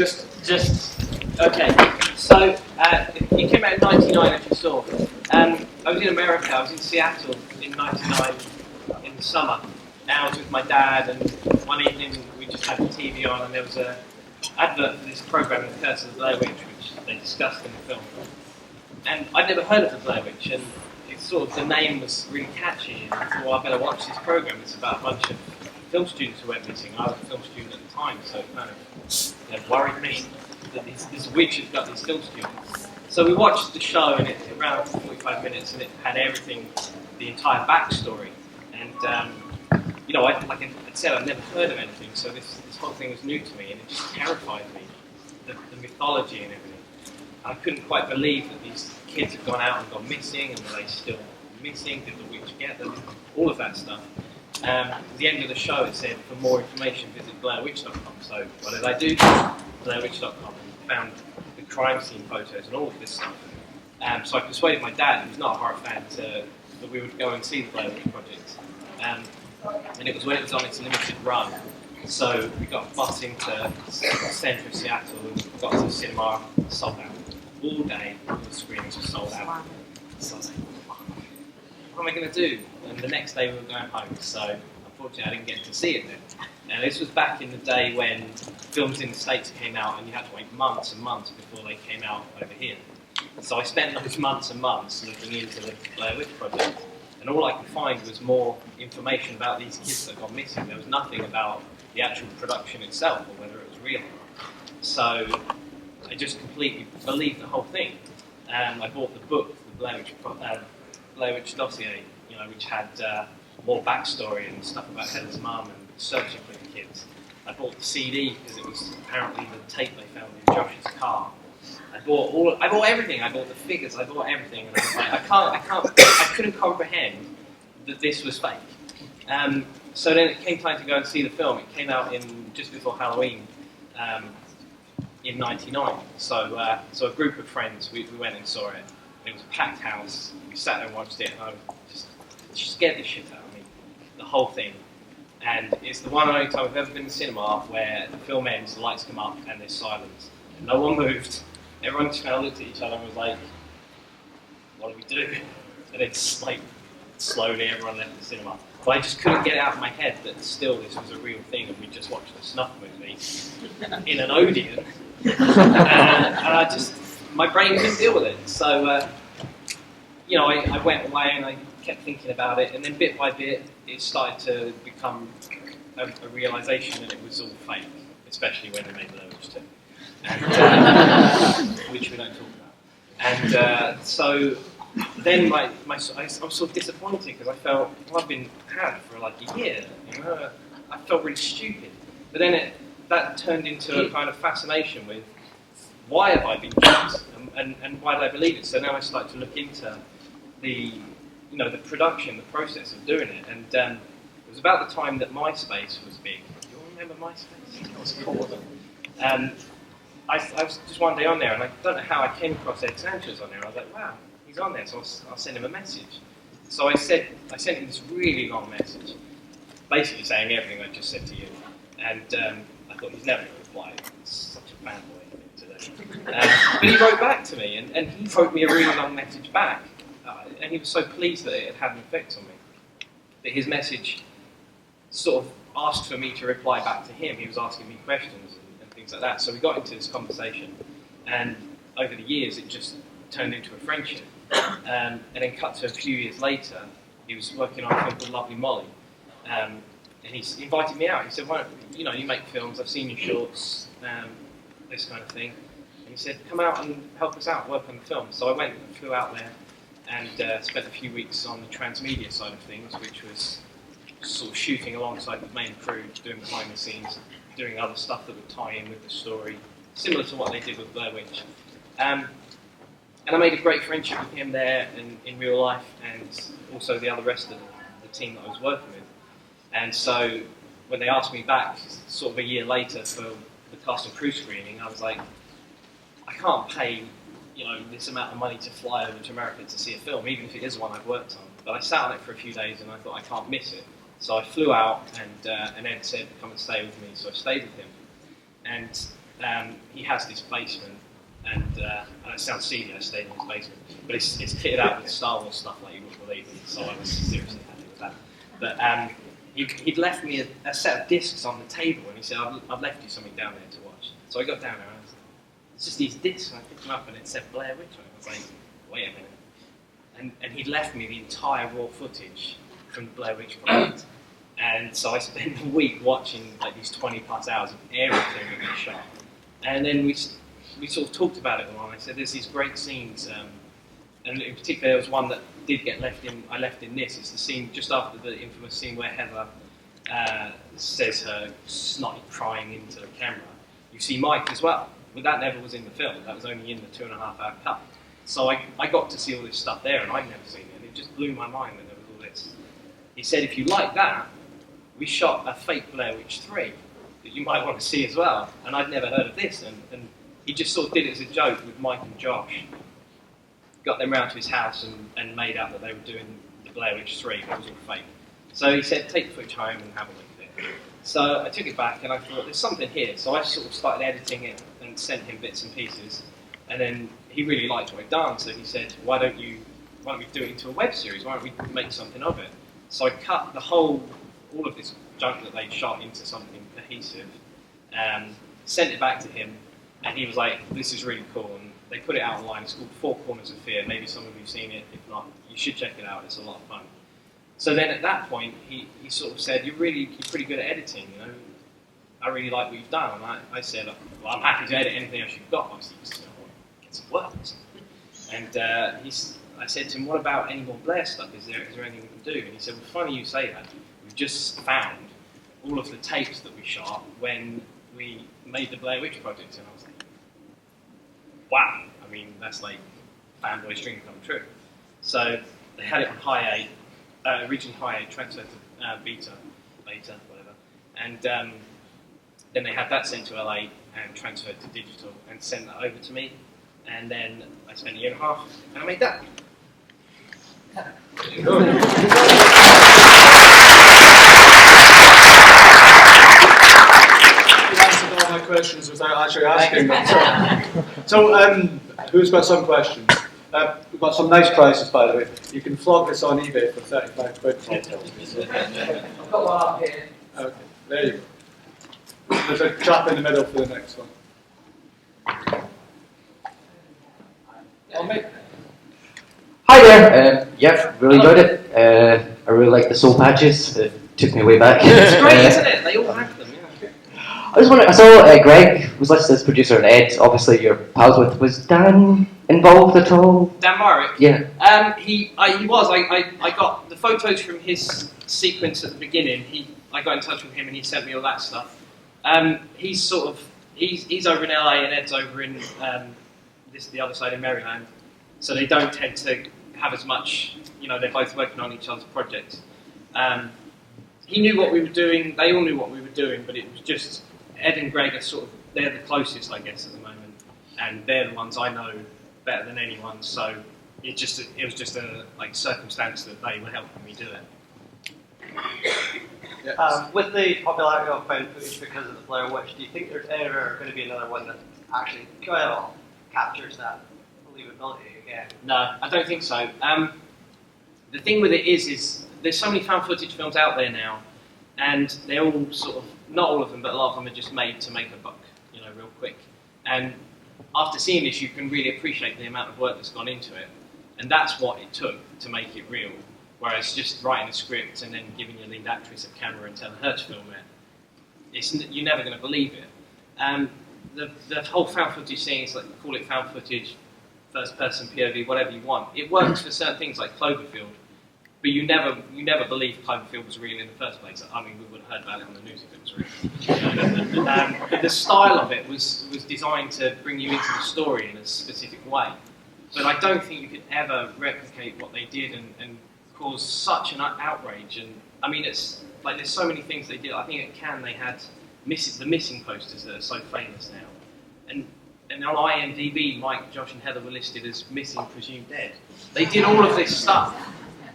Okay. So it came out in '99, as you saw. I was in America. I was in Seattle in '99 in the summer. And I was with my dad, and one evening we just had the TV on, and there was an advert for this program, The Curse of the Blair Witch, which they discussed in the film. And I'd never heard of the Blair Witch, and it sort of the name was really catchy. And I thought, well, I better watch this program. It's about a bunch of film students who went missing. I was a film student at the time, so it kind of worried me that this witch has got these film students. So we watched the show, and it ran for 45 minutes, and it had everything, the entire backstory. And like I said, I'd never heard of anything, so this whole thing was new to me, and it just terrified me, the mythology and everything. I couldn't quite believe that these kids had gone out and gone missing, and were they still missing? Did the witch get them? All of that stuff. At the end of the show, it said, for more information, visit BlairWitch.com. So what did I do? BlairWitch.com, and found the crime scene photos and all of this stuff. So I persuaded my dad, who's not a horror fan, that we would go and see the Blair Witch Project. And it was when it was on its limited run. So we got a bus into the centre of Seattle, and got to the cinema, sold out. All day, all the screenings were sold out. So I was like, what am I going to do? And the next day we were going home, so unfortunately I didn't get to see it then. Now this was back in the day when films in the States came out and you had to wait months and months before they came out over here. So I spent those months and months looking into the Blair Witch Project, and all I could find was more information about these kids that got missing. There was nothing about the actual production itself or whether it was real. So I just completely believed the whole thing. I bought the book, the Blair Witch Dossier, which had more backstory and stuff about Heather's mum and searching for the kids. I bought the CD because it was apparently the tape they found in Josh's car. I bought everything. I bought the figures. I bought everything, and I was like, I couldn't comprehend that this was fake. So then it came time to go and see the film. It came out just before Halloween in '99. So a group of friends, we went and saw it. It was a packed house. We sat there and watched it, and it scared the shit out of me, the whole thing. And it's the one and only time I've ever been in the cinema where the film ends, the lights come up, and there's silence. And no one moved. Everyone just kind of looked at each other and was like, what do we do? And it's like, slowly everyone left the cinema. But I just couldn't get it out of my head that still this was a real thing, and we just watched a snuff movie in an Odeon. And my brain couldn't deal with it. So, I went away and I kept thinking about it, and then bit by bit, it started to become a realization that it was all fake, especially when they made Blair Witch 2, which we don't talk about. And so then I was sort of disappointed because I felt, well, I've been had for like a year. I felt really stupid. But then that turned into a kind of fascination with, why have I been tricked, and why did I believe it? So now I started to look into the production, the process of doing it, and it was about the time that MySpace was big. Do you all remember MySpace? That was cool. I was just one day on there, and I don't know how I came across Ed Sanchez on there. I was like, wow, he's on there, so I'll send him a message. So I sent him this really long message, basically saying everything I just said to you, and I thought he's never going to reply. It's such a bad boy. But he wrote back to me, and he wrote me a really long message back, and he was so pleased that it had an effect on me. That his message sort of asked for me to reply back to him. He was asking me questions and things like that. So we got into this conversation, and over the years it just turned into a friendship. And then cut to a few years later, he was working on a film called Lovely Molly, and he invited me out. He said, "Why don't you make films? I've seen your shorts, this kind of thing." And he said, "Come out and help us out, work on the film." So I went and flew out there and spent a few weeks on the transmedia side of things, which was sort of shooting alongside the main crew, doing behind the scenes, doing other stuff that would tie in with the story, similar to what they did with Blair Witch. And I made a great friendship with him there in real life, and also the rest of the team that I was working with. And so when they asked me back, sort of a year later, for the cast and crew screening, I was like, I can't pay this amount of money to fly over to America to see a film, even if it is one I've worked on. But I sat on it for a few days and I thought, I can't miss it. So I flew out, and Ed said, come and stay with me. So I stayed with him. And he has this basement, and it sounds silly, I stayed in his basement, but it's kitted out with Star Wars stuff like you wouldn't believe it, so I was seriously happy with that. But he'd left me a set of discs on the table, and he said, I've left you something down there to watch. So I got down there, and it's just these discs, and I picked them up, and it said Blair Witch on it. I was like, wait a minute. And he'd left me the entire raw footage from the Blair Witch Project. And so I spent a week watching like these 20 plus hours of everything that we shot. And then we sort of talked about it a lot. I said there's these great scenes, and in particular there was one that did get I left in this. It's the scene just after the infamous scene where Heather says her snotty crying into the camera. You see Mike as well, but that never was in the film. That was only in the 2.5-hour cut. So I got to see all this stuff there, and I'd never seen it. And it just blew my mind that there was all this. He said, if you like that, we shot a fake Blair Witch 3 that you might want to see as well. And I'd never heard of this. And he just sort of did it as a joke with Mike and Josh. Got them round to his house and made out that they were doing the Blair Witch 3, but it was all fake. So he said, take the footage home and have a look at it. So I took it back and I thought, there's something here. So I sort of started editing it and sent him bits and pieces. And then he really liked what I'd done. So he said, why don't we do it into a web series? Why don't we make something of it? So I cut all of this junk that they'd shot into something cohesive, sent it back to him, and he was like, this is really cool. And they put it out online. It's called Four Corners of Fear. Maybe some of you have seen it. If not, you should check it out. It's a lot of fun. So then at that point, he sort of said, you're pretty good at editing, you know. I really like what you've done. And I said, well, I'm happy to edit anything else you've got. Obviously, just get some work. And I said to him, what about any more Blair stuff? Is there anything we can do? And he said, well, funny you say that. We've just found all of the tapes that we shot when we made the Blair Witch Project. And I was like, wow. I mean, that's like fanboy's dream come true. So they had it on high 8, originally high 8, transferred to beta, whatever. And then they had that sent to LA and transferred to digital and sent that over to me. And then I spent a year and a half and I made that. You answered all my questions without actually asking them. So who's got some questions? We've got some nice prices, by the way. You can flog this on eBay for 35 quid. I've got one up here. Okay, there you go. There's a chap in the middle for the next one. Hi there. Yeah, really enjoyed it. I really like the soul patches. It took me way back. It's great, isn't it? They all have them, yeah. I was wondering, I saw Greg was listed as producer and Ed, obviously you're pals with. Was Dan involved at all? Dan Murray? Yeah. He was. I got the photos from his sequence at the beginning. I got in touch with him and he sent me all that stuff. He's over in LA and Ed's over in the other side in Maryland. So they don't tend to have as much, they're both working on each other's projects. He knew what we were doing, they all knew what we were doing, but it was just, Ed and Greg are they're the closest, I guess, at the moment. And they're the ones I know better than anyone, so it was just a circumstance that they were helping me do it. With the popularity of found footage because of the Blair Witch, do you think there's ever going to be another one that actually captures that believability again? No, I don't think so. The thing with it is there's so many found footage films out there now, and they're all not all of them, but a lot of them are just made to make a buck, real quick. And after seeing this, you can really appreciate the amount of work that's gone into it, and that's what it took to make it real. Whereas just writing a script and then giving your lead actress a camera and telling her to film it, you're never going to believe it. The whole found footage thing is call it found footage, first person POV, whatever you want. It works for certain things like Cloverfield, but you never believed Cloverfield was real in the first place. I mean, we would have heard about it on the news if it was real. But the style of it was designed to bring you into the story in a specific way. But I don't think you could ever replicate what they did and cause such an outrage. And I mean, it's there's so many things they did. I think at Cannes they had the missing posters that are so famous now. And on IMDb, Mike, Josh and Heather were listed as missing, presumed dead. They did all of this stuff.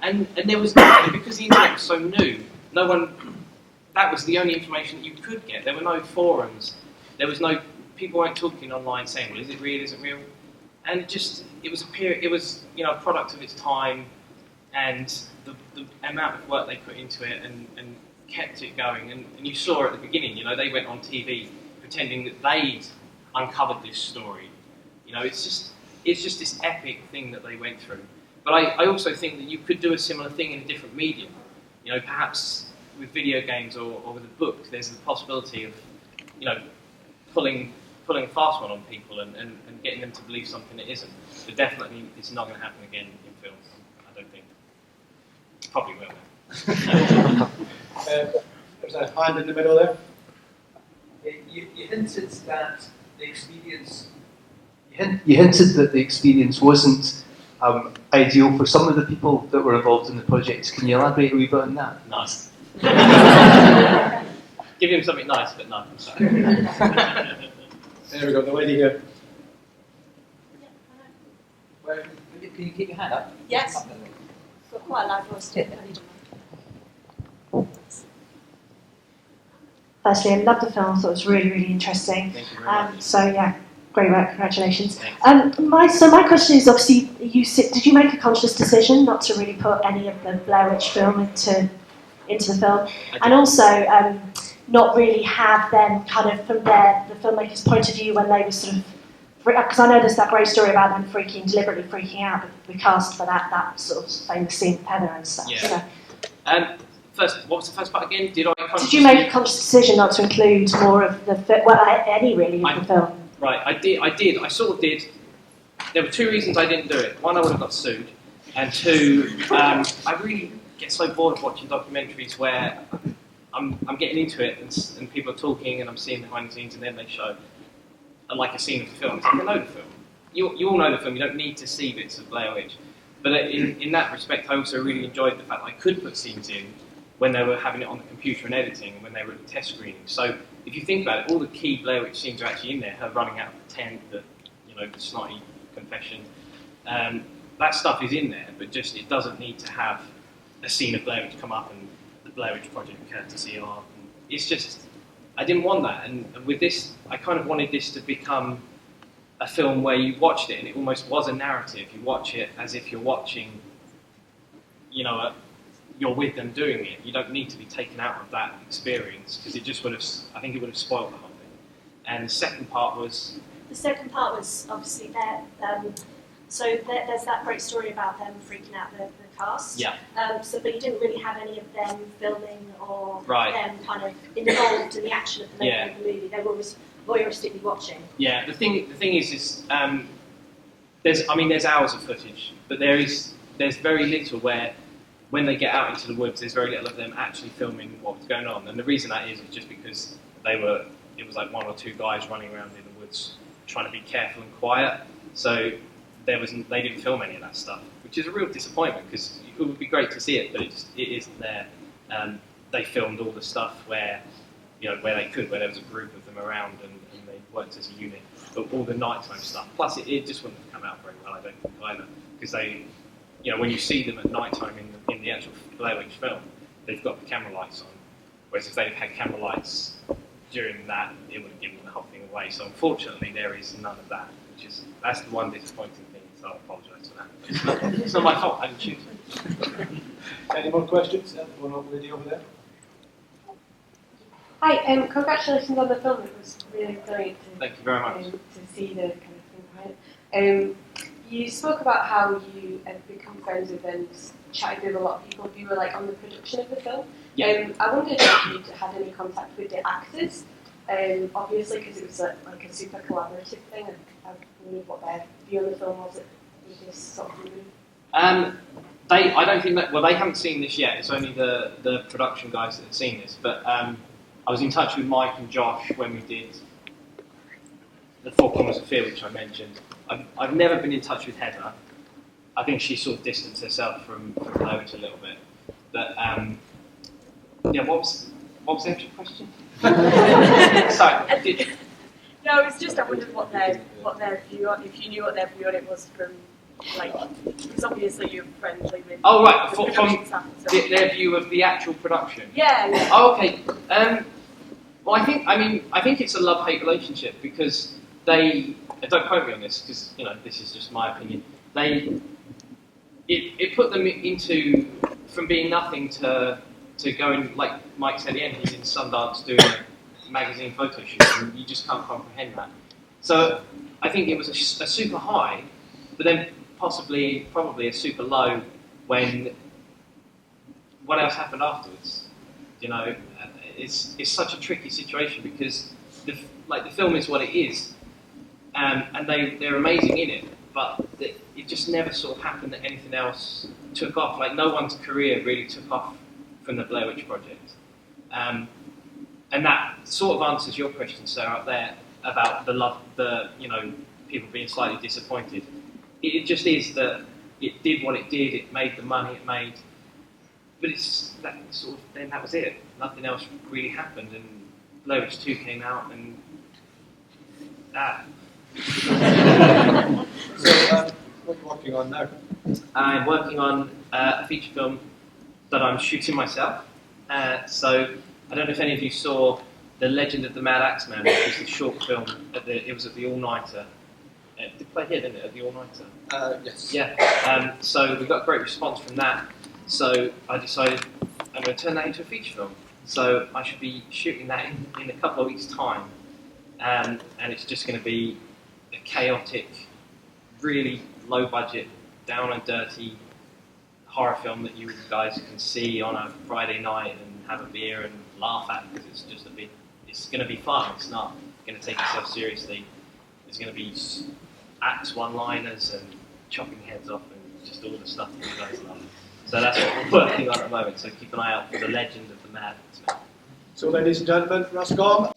And there was nothing, because the internet was so new, that was the only information that you could get. There were no forums. There was no people weren't talking online saying, well, is it real, is it real? And just, it was a period, it was, you know, a product of its time, and the amount of work they put into it and kept it going. And you saw at the beginning, you know, they went on TV pretending that they'd uncovered this story. You know, it's just this epic thing that they went through. But I also think that you could do a similar thing in a different medium. You know, perhaps with video games or with a book, there's the possibility of, you know, pulling a fast one on people and getting them to believe something that isn't. But definitely it's not going to happen again in films, I don't think. Probably will now. There's a hand in the middle there. You hinted that the experience. You hinted that the experience wasn't ideal for some of the people that were involved in the project. Can you elaborate a wee bit on that? Nice. Give him something nice, but no. There we go, the lady here. Can you keep your hand up? Yes. Got quite a loud voice too. Firstly, I loved the film. Thought it was really, really interesting. Thank you very much. So yeah, great work. Congratulations. Thanks. My question is obviously, did you make a conscious decision not to really put any of the Blair Witch film into the film, and also not really have them kind of from the filmmaker's point of view when they were sort of, because I know there's that great story about them deliberately freaking out the cast for that sort of famous scene with Heather and stuff. Yeah. So. First, what was the first part again? Did you make a conscious decision not to include more of any really of the film? Right, I did. I sort of did. There were two reasons I didn't do it. One, I would have got sued, and two, I really get so bored of watching documentaries where I'm getting into it and people are talking and I'm seeing behind the scenes and then they show like a scene of the film. It's like, I know the film. You all know the film. You don't need to see bits of Blair Witch. But in that respect, I also really enjoyed the fact that I could put scenes in when they were having it on the computer and editing, and when they were at the test screening. So if you think about it, all the key Blair Witch scenes are actually in there. Her running out of the tent, the snotty confession, that stuff is in there. But just it doesn't need to have a scene of Blair Witch come up and the Blair Witch Project courtesy art. It's just I didn't want that. And with this, I kind of wanted this to become a film where you watched it and it almost was a narrative. You watch it as if you're watching, you're with them doing it. You don't need to be taken out of that experience because it just would have, I think it would have spoiled the whole thing. And the second part was... The second part was obviously there. There's that great story about them freaking out the cast. Yeah. But you didn't really have any of them filming or right. them kind of involved in the action of the making of the movie. They were always voyeuristically watching. Yeah. The thing is there's hours of footage, but there's very little where when they get out into the woods, there's very little of them actually filming what was going on. And the reason that is just because it was like one or two guys running around in the woods trying to be careful and quiet. So they didn't film any of that stuff, which is a real disappointment because it would be great to see it, but it isn't there. They filmed all the stuff where they could, where there was a group of them around and they worked as a unit. But all the nighttime stuff, plus it just wouldn't have come out very well, I don't think either, because they, when you see them at nighttime in the actual Blair Witch film, they've got the camera lights on, whereas if they'd had camera lights during that, it would have given the whole thing away. So unfortunately, there is none of that, that's the one disappointing thing. So I apologise for that. It's not my fault. I didn't choose it. Any more questions? One old lady over there. Hi, congratulations on the film. It was really brilliant Thank you very much. To see the kind of thing behind it. You spoke about how you had become friends with and chatted with a lot of people who were on the production of the film. Yeah. I wondered if you'd had any contact with the actors, obviously because it was like a super collaborative thing, and I wondered what their view on the film was with this sort of movie. I don't think that. Well, they haven't seen this yet. It's only the production guys that have seen this. But I was in touch with Mike and Josh when we did the Four Corners of Fear, which I mentioned. I've never been in touch with Heather. I think she sort of distanced herself from Blair Witch a little bit. But what was the actual question? Sorry, No, it's just I wondered what their view on, if you knew what their view on it was from, because obviously you're friendly with the production staff. Their view of the actual production. Yeah. Oh, okay. Well, I think it's a love-hate relationship because don't quote me on this because this is just my opinion. It put them into from being nothing to going, like Mike said at the end, he's in Sundance doing a magazine photo shoot, and you just can't comprehend that. So I think it was a super high, but then probably a super low when what else happened afterwards. It's such a tricky situation because the film is what it is, and they're amazing in it, but it just never sort of happened that anything else took off. Like no one's career really took off from the Blair Witch Project, and that sort of answers your question, Sarah, up there about people being slightly disappointed. It just is that it did what it did. It made the money it made. But then that was it. Nothing else really happened, and Blair Witch 2 came out, and that. So, what are you working on now? I'm working on a feature film that I'm shooting myself. So I don't know if any of you saw The Legend of the Mad Axeman, which was the short film. It was at the All Nighter. It played here, didn't it? At the All Nighter. Yes. Yeah. So we got a great response from that. So I decided I'm going to turn that into a feature film. So I should be shooting that in a couple of weeks' time. And it's just going to be a chaotic, really low budget, down and dirty horror film that you guys can see on a Friday night and have a beer and laugh at because it's going to be fun. It's not going to take itself seriously. There's going to be axe one-liners and chopping heads off and just all the stuff that you guys love. So that's what we're working on at the moment, so keep an eye out for The Legend of the Mad Axeman. So ladies and gentlemen, Russ Gomm.